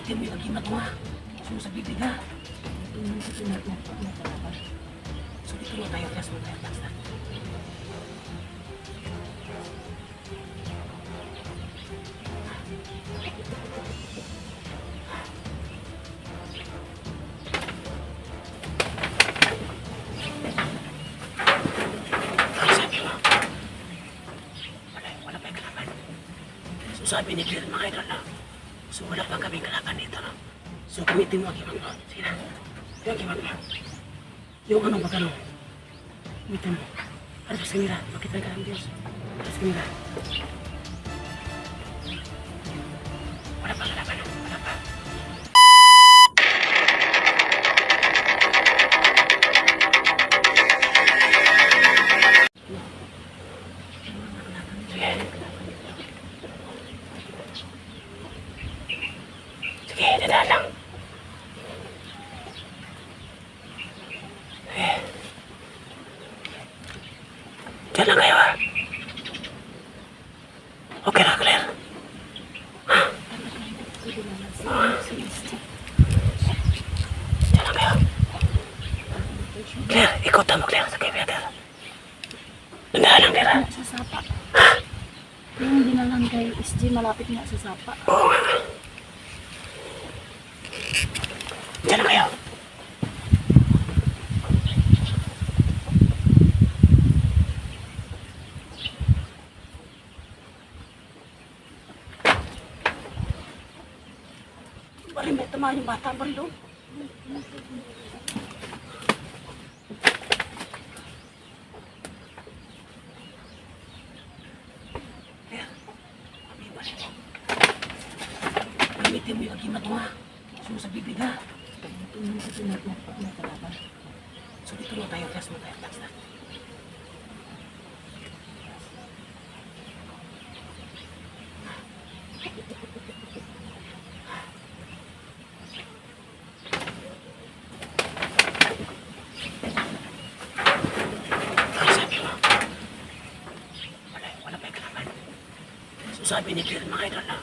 gamitin mo yung agimat mo ha. So sa bibig ha. So dito mo tayo, test mo tayo. Basta. Sabi ni Claire mga idol na, so wala pang kaming kalaban dito no. So gamitin mo ang agimat mo. Sige na. Yung agimat mo. Yung ano ba gano'n? Gamitin mo. Ano sa kanila? Makita ka ng Diyos. Ano sa kanila? Wala pang kalaban no. Wala pa. Sige, dadaan lang. Sige. Diyan lang kayo ha. Okay na, Claire. Ha? Diyan lang kayo. Claire, ikutan mo, Claire, sa kay Peter. Dadaan lang, Claire ha. Sa sapa. Yung dinalang kay SG, malapit nga sa sapa. Oo nga. Diyan lang kayo. Bari may tama yung bata, bari doon. Gamitin mo yung agimat mo ha. So sa bibig ha. So dito mo tayo, test mo tayo. Basta. Wala pa yung kalaban. So sabi ni Claire mga idol na,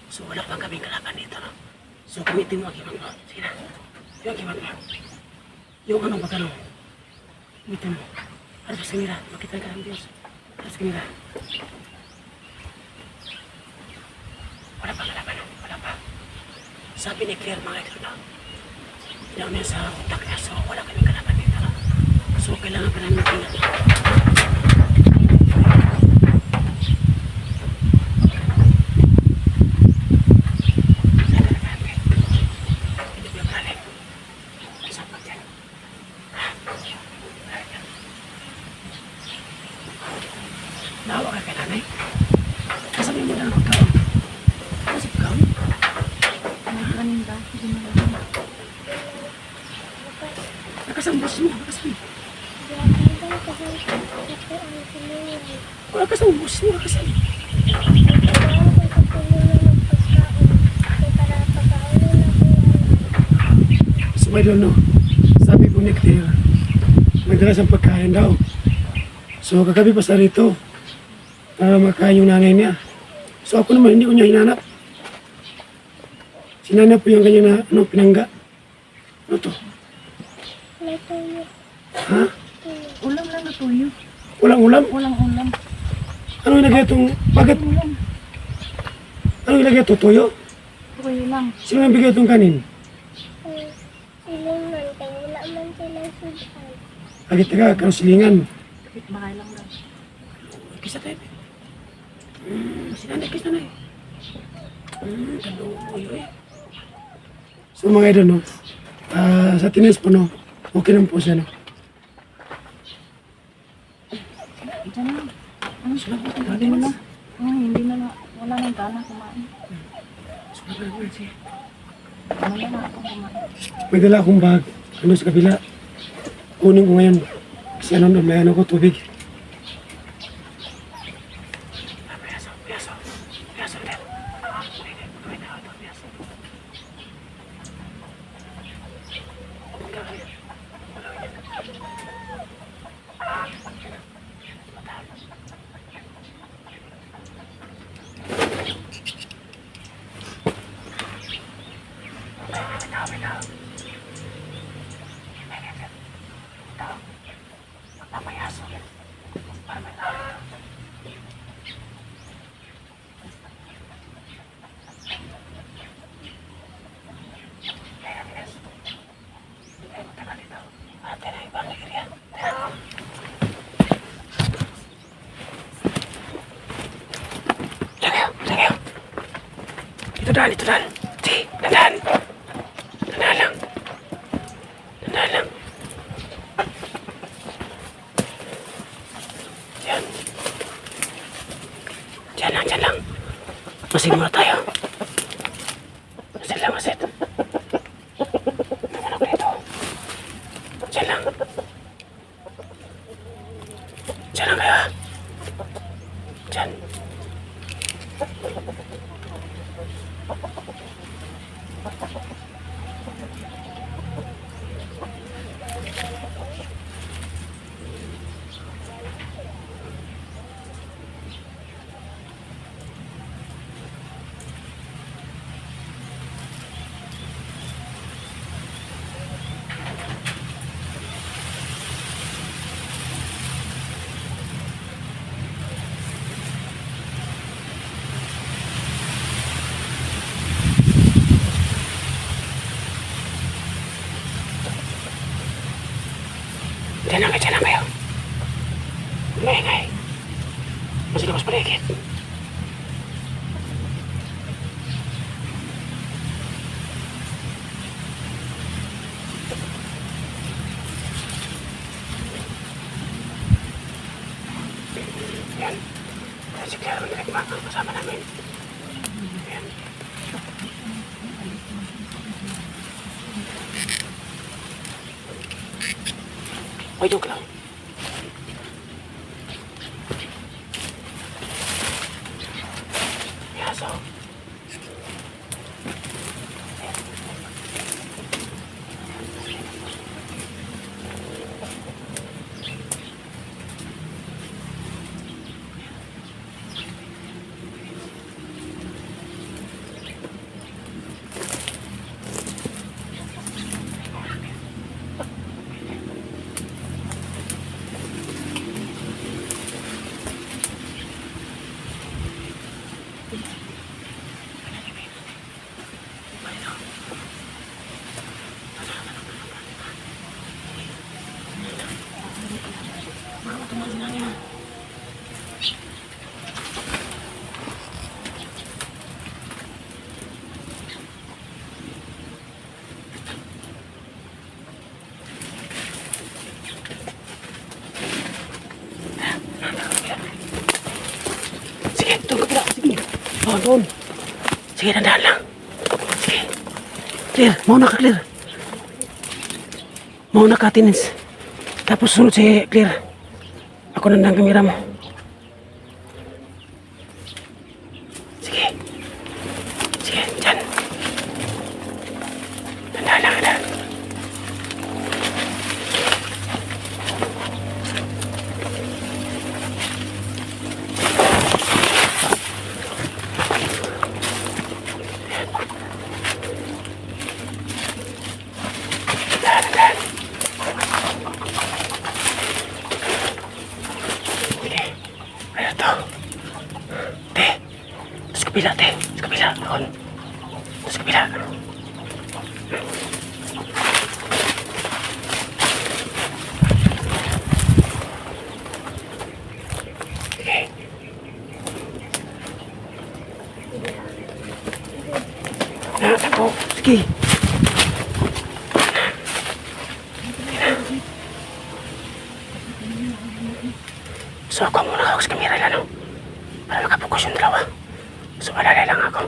so wala pang kaming kalaban dito no. So gamitin mo ang agimat mo. Sige na. Yung agimat mo. Yung ano ba gano'n? Gamitin mo. Ano sa kanila? Makita ka ng Diyos. Ano sa kanila? Wala pang kalaban no. Wala pa. Sabi ni Claire mga idol na, ilaw niya sa utak niya. So wala kaming kalaban dito no. So kailangan pa namin tingnan. Nawa ka kay nanay. Kasabi mo lang pagkaon. Kasi pagkaon. Kanin ba? Hindi mo lang. Nakasambos mo. Nakasambos. Wala kasambos mo. Nakasambos. So I don't know. Sabi po ni Claire, may dala siyang pagkain daw. So kagabi pa sa rito. Para makain yung nanay niya. So ako naman hindi ko niya hinanap. Sinanap po yung kanya na pinangga. Ano to? Ha? Ulam lang na tuyo. Walang ulam? Walang ulam. Ano ilagay itong... Bakit? Ulam. Ano ilagay ito? Toyo? Tuyo lang. Sino nang bigay itong kanin? Siling man, kaya wala man silang sudan. Lagi taga, karusilingan. Kapit bahay lang daw. Kisa tayo. Sinanay, kisa na eh. Taluoy eh. So mga idol no, sa tinis po no, okay lang po siya no. Diyan lang. Hindi mo na. Hindi na na. Wala nang gana kumain. Mamaya na akong kumain. May dala akong bag, ano sa kabila. Kunin ko ngayon. Kasi ano doon, may ano ko tubig. Dito daan, dito daan. Sige, dandan. Dandan lang. Dandan lang. Yan. Diyan lang, diyan lang. Masin muna tayo. Masin lang, masin. Ano ko dito? Diyan lang. Diyan lang kayo. Diyan. Diyan lang kayo. Maingay. Masih lepas paligid. Yan. Si Claire menerima bersama namin. Yan. Oh, joke lang. Yaso. Sige, doon ka pala. Sige. Oh, doon. Sige, dandan lang. Sige. Clear. Mauna ka, Clear. Mauna ka, Tinins. Tapos sunod si Clear. Ako nandang kamera mo. Sige. Sige, dyan. Dandan lang, dandan. Dandan. Sige. Ano to? Te. Sa kabila, te. Sa kabila. Doon. Sa kabila. Sige. Ako. Sige. So ako muna hawak sa kamera lang, no? Para makapokus yung dalawa. So alalay lang ako.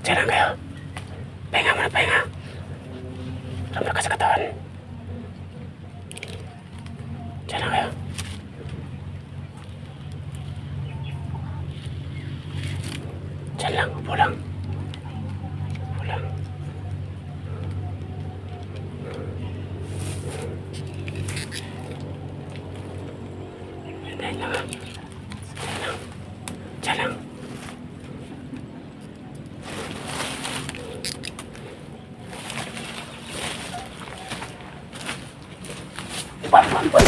Diyan lang kayo. Pahinga muna, pahinga. Ramdam ka sa katawan. Diyan lang kayo. Diyan lang, upo lang. Upo lang. Sniper.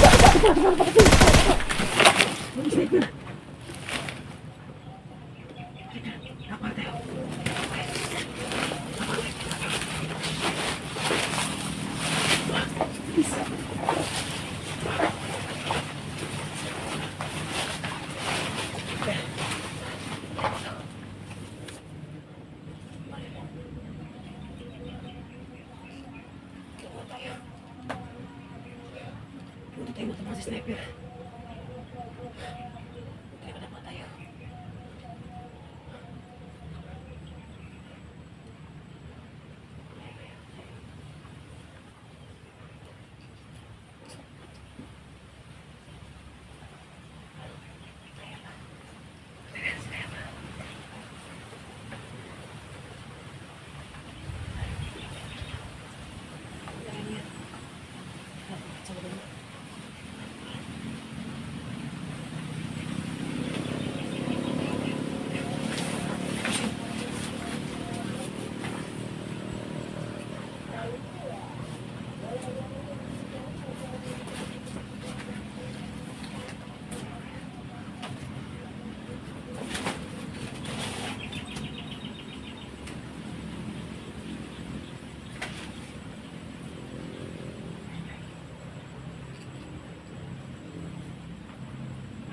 Dapat tayo. Punta tayo matama si sniper. Tayo matama tayo.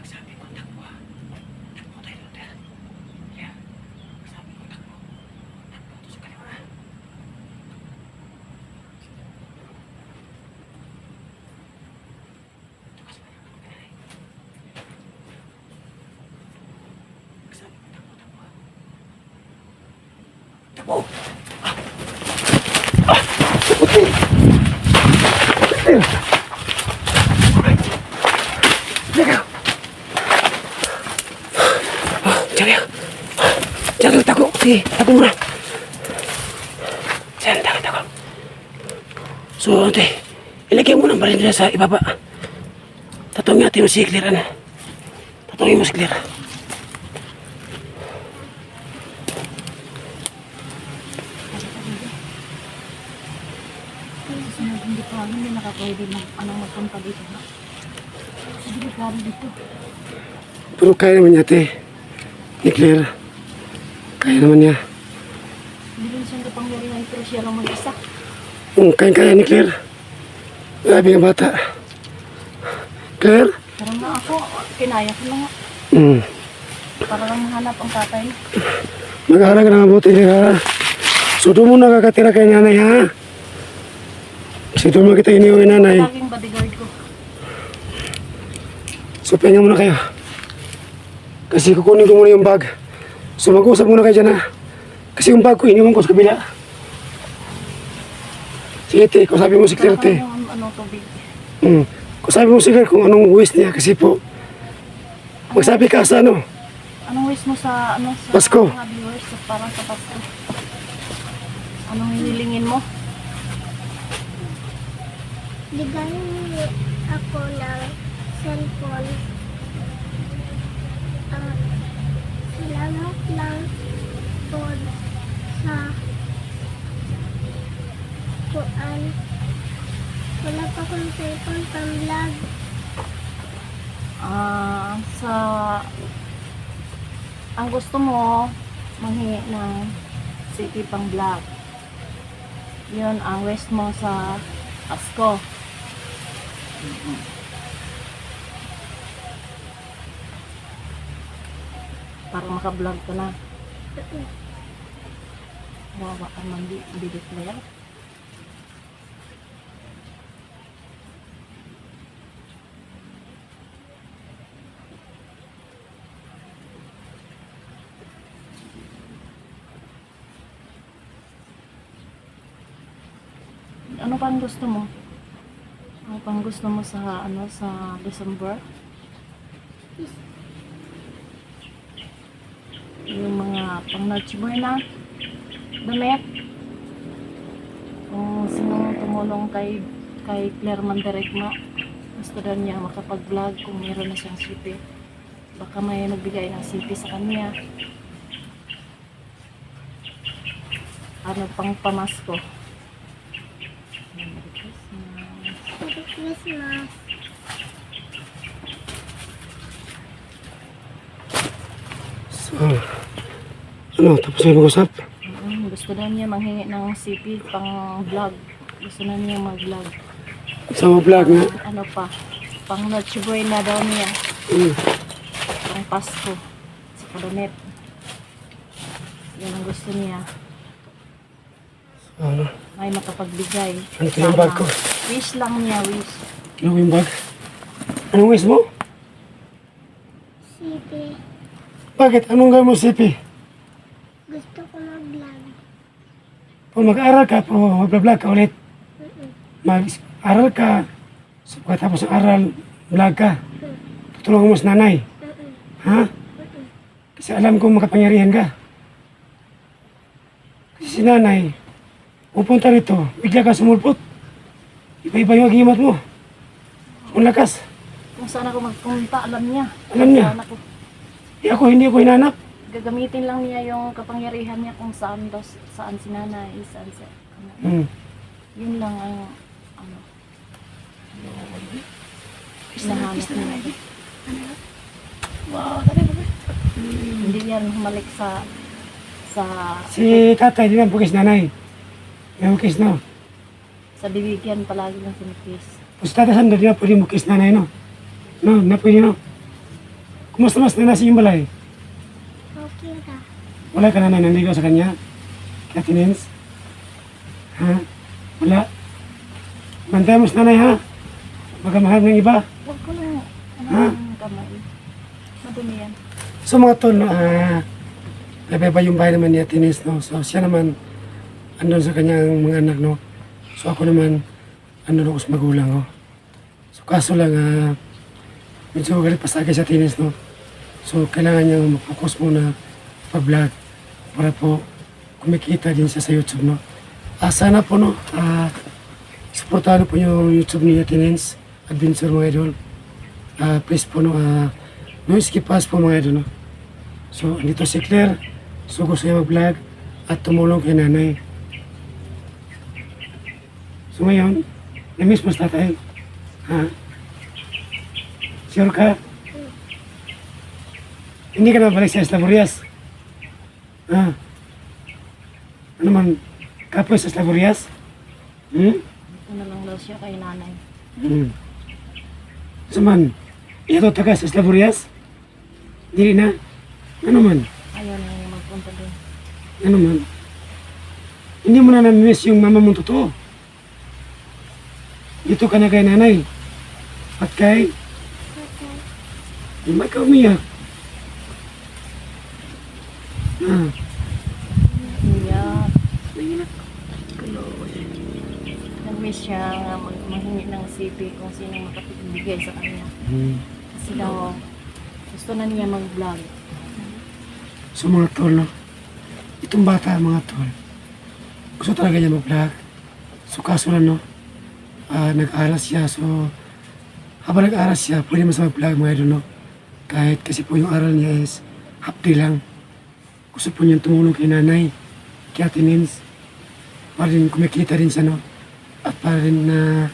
Magsabi ko, takbo. Takbo tayo doon, Ter. Yeah. Magsabi ko, takbo. Takbo doon sa kaliwa. Tukas mo yung kapagay. Magsabi ko, takbo, takbo. Takbo! Okay. Teka. Jangan. Jangan takut. Sige, takut muna. Jangan takut. So, ante, ilagay mo ng baril nila sa ibaba. Tatawagin natin mo si Claire, ano? Tatawagin mo si Claire. Susunod, hindi nakapwede magpunta dito. Hindi klaro dito. Pero kaya naman niya, ate. Ni Claire. Kaya naman niya. Hindi rin siya kapangyarihan pero siya lang mag-isa. Kaya ni Claire. Grabe nga bata. Claire? Parang na ako, kinaya ko na nga. Para lang mahanap ang tatay. Mag-aaral ka na mabuti, Claire, ha? So, doon mo nakakatira kay nanay, ha? Kasi doon mo kita iniuwi nanay. Laging bodyguard ko. So, pahinga muna kayo. Kasi kukunin ko muna yung bag. So, mag-usap muna kayo dyan, ha? Kasi yung bag ko, iniwan ko sa kabila. Sige, te. Kausapin mo si Claire, te. Ano, tubig. Kausapin mo si Claire kung anong wish niya. Kasi po, magsabi ka sa ano. Anong wish mo sa, sa Pasko. mga viewers para sa Pasko? Anong hinilingin mo? Bigyan niyo ako ng cellphone. Salamat lang po sa kuan. Wala pa akong cellphone pang-vlog. Ang gusto mo, manghi ng city pang vlog. Yun ang wish mo sa Pasko. Para maka-vlog ka na. Wawa ka man di declare. Ano pang gusto mo? Ano pang gusto mo sa sa December? Yung mga pang-Noche Buena damit. Kung sinong tumulong kay Claire Mandaregma, gusto daw niya makapag-vlog kung meron na siyang sipi. Baka may nagbigay ng sipi sa kanya. Ano pang pamasko? Merry Christmas. Christmas. So, ano, tapos na mag-usap? Gusto daw niya manghingi ng CP pang vlog. Gusto na niya mag-vlog. Sa mga vlog nga. Ano pa? Pang Noche Buena daw niya. Mm. Pang Pasko. Sa Kadonet. Yan ang gusto niya. So, ano? May makapagbigay. Ano ito yung bag ko? Wish lang niya, wish. Ano yung bag? Anong wish mo? City. Bakit? Anong gawin mo, Sipi? Gusto ko mag-vlog. Kung mag-aaral ka, kung mag-vlog ka ulit, mag-aral ka, so pagkatapos ng aral, vlog ka, tutulungan mo sa nanay. Ha? Kasi alam kong makapangyarihan ka. Kasi si nanay, pupunta rito, bigla ka sumulpot. Iba-iba yung agimat mo. Ang lakas. Kung saan ako magpunta, alam niya. Alam niya? Saan ako. Hindi ako hinanap. Gagamitin lang niya yung kapangyarihan niya kung saan daw, saan si nanay, saan si ano. Hmm. Yun lang ang ano. Hinahanap niya. Hindi yan humalik sa Si tatay, di na bukis nanay. May bukis na. sa bibigyan palagi ng sinipis. Tapos tatay sando, di na pwede bukis nanay, no? No, na pwede, no? Kumusta mas na nasa yung balay? Okay ra. Wala ka nanay, nandigaw sa kanya? Kaya tinins? Ha? Wala? Bantay mo sa nanay, ha? Baka mahal ng iba. Huwag ko lang Ha? ang kamay. Madumi yan. So mga tol, no, iba-iba yung bahay naman ni Atines, no? So siya naman, andun sa kanyang mga anak, no? So ako naman, andun ako sa magulang, no? So kaso lang, medyo galit pa sa akin sa Atines, no? So kailangan niyang mag-focus muna pag-vlog para po kumikita din siya sa YouTube, no? Sana po, no, supportahan po yung YouTube ni Atines Adventure, mga idol. Please po, no, no skip pass po, mga idol, no? So, andito si Claire. So, gusto niya mag-vlog at tumulong kay nanay. So, ngayon, na-miss mo sa tatay. Ha? Sure ka? Hindi ka na balik sa Eslavorias? Ha? Ano man, kapoy sa Eslavorias? Ito na lang daw siya kay nanay. So man, ito taga sa Eslavorias? Dili na? Ano man? Ayaw na niya magpunta doon. Ano man? Hindi mo na nami-miss yung mama mong totoo. Dito ka na kay nanay. At kay, Okay. hindi ba ka umiyak? Iyak. Nag-miss siya nga manghingi ng CP kung sino makapagbigay sa kanya. Kasi daw, gusto na niya mag-vlog. So mga tol, no? Itong bata, mga tol, gusto talaga niya mag-vlog. So kaso lang, no? Nag-aaral siya. So, habang nag-aaral siya, pwede mas mag-vlog, mga idol, no? Kahit kasi po yung aral niya is half day lang. Gusto po niyang tumulong kay nanay, kay Ate Nins, para rin kumikita rin siya, no? At para rin na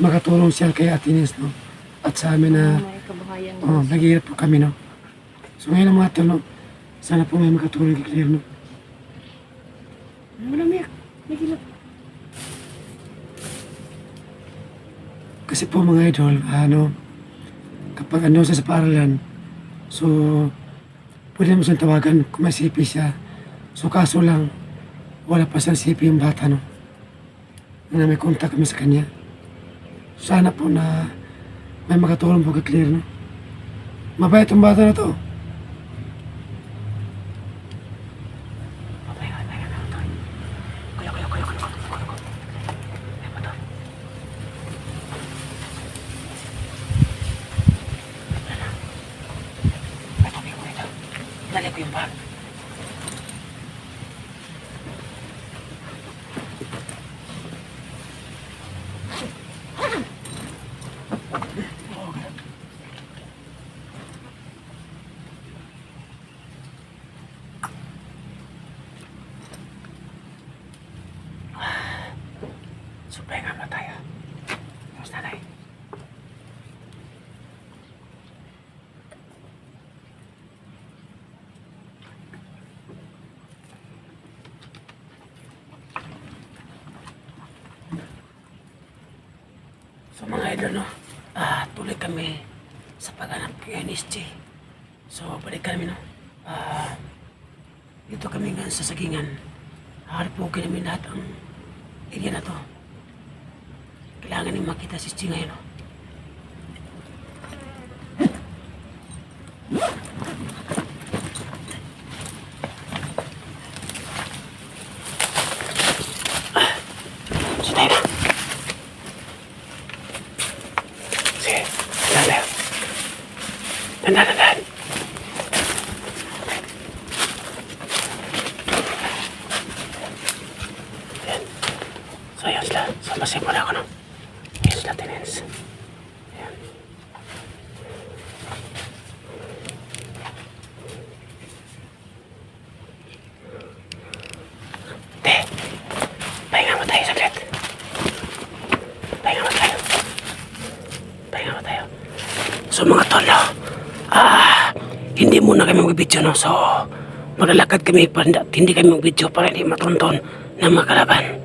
makatulong siya kay Ate Nins, no? At sa amin na, May kabahayan naghihirap po kami, no? So ngayon mga tol, no? Sana po may makatulong kay Claire, no? Wala miyak. May kilap. Kasi po mga idol, kapag ano siya sa paaralan, so, pwede mo siyang tawagan kung may CP siya. So, kaso lang, wala pa siyang CP yung bata, no? Na may contact kami sa kanya. Sana po na may makatulong po kay Claire, no? Mabait yung bata na to. Dali ko yung bag. Supaya nga ba tayo? Tapos nanay. idol, no? Tuloy kami sa paghanap kay NSG. So, balik kami, no? Dito kami nga sa sagingan. Harapugin namin lahat ang area na to. Kailangan niyo makita si SG ngayon, no? Sintay na. Sige, dahan. Dahan. Ayan. So, ayan sila. Sampasin mo na ako, no? Ayan sila, tenants. Ayan. Te, pahinga mo tayo saglit. Pahinga mo tayo. So mga tol, no? Hindi muna kami mag-video, no? So, maglalakad kami, hindi kami mag-video para hindi matunton ng mga kalaban.